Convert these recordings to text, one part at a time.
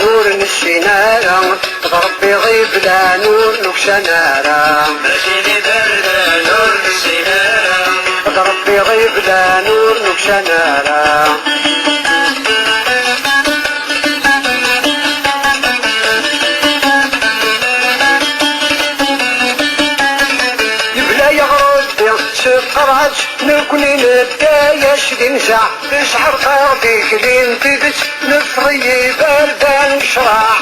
نور نسينارا ربي غيب لا نور نكشنارا ماشي برد نور نسينارا ربي غيب لا نور نكشنارا قرعت نكوني ندايش دنجع تشعر قاضيك لين تدت نفري باردان شراع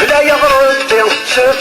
بلا يغردي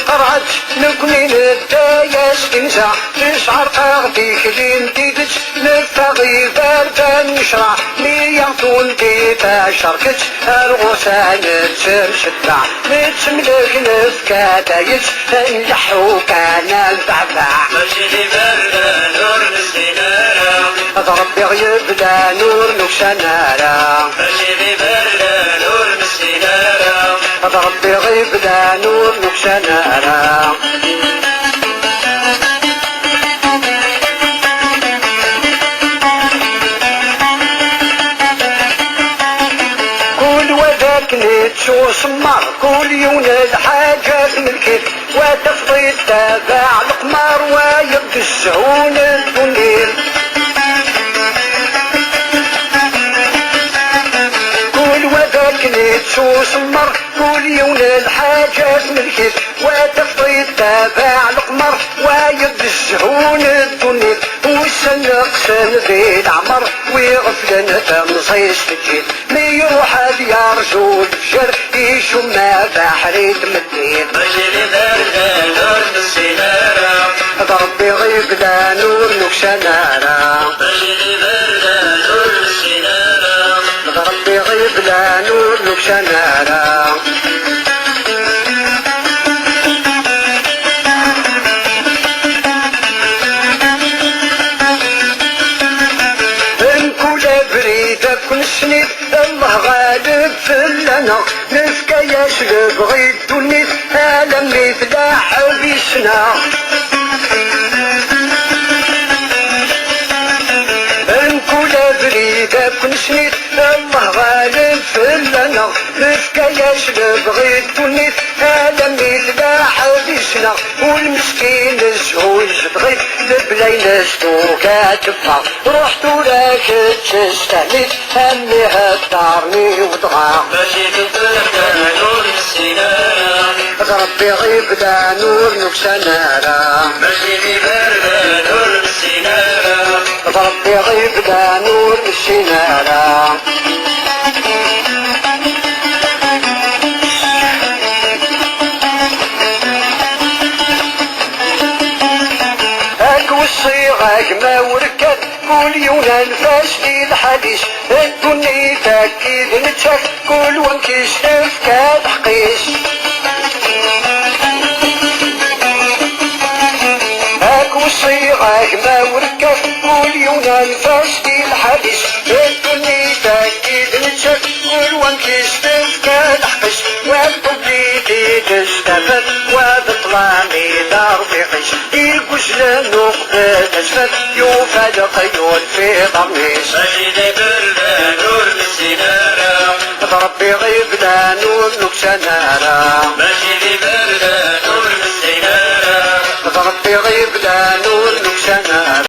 قرعت نكوني ندايش دنجع تشعر قاضيك لين تدت نفري باردان شراع ميامتون ديتا شركت الغسان تمشدع نتملك نفكاتايش نجحو كان البعبع ماشي برد نور نسينارا ربي غيب لا نور نكشنارا ماشي برد نور نسينارا ربي غيب لا نور نكشنارا نتشو سمر كل يوم الحاجات ملكت وتفضي تابع القمر ويبدو الشعون الدنيل كل وذاك نتشو سمر كل يوم الحاجات ملكت وتفضي تابع القمر ويبدو الشعون الدنيل وسنقسن ذي العمر ويغفلن تمصيص تجيل ميروح يرجو الفجر يشم بحري تمدين ماشي برد نور نسينارا ربي غيب لا نور نكشنارا ماشي برد نور نسينارا ربي غيب لا نور نكشنارا كل سنين الله غالب فلنا نفكا يشرب غيد الدنيا عالم يفلاح بيسنا كل بريدة كل سنين الله غالب فلنا نفكا يشرب غيد الدنيا عالم يفلاح بيسنا والمسكين الزهوج بغيت لبلاين سوقات تبقى رحت وراك تستهلك همي هدارني وضغى ماشي برد نور نسينارا ربي غيب لا نور نكشنارا ماشي برد نور نسينارا ربي غيب لا نور نسينارا والصيغة ما وركت كل يوم الفاس في الحديث الدنيا تأكيد نتشك كل وانكيش تفكاد حقيس والصيغة ما وركت كل يوم الفاس في الحديث الدنيا تأكيد نتشك كل وانكيش تفكاد حقيس والببليتي تستفد وبطلاني دار في قيس الكسل نقطة أسفل يوفى القيود في ضميس ماشي برد نور نسينارا ربي غيب لا نور نكشنارا ماشي برد نور نسينارا ربي غيب لا نور نكشنارا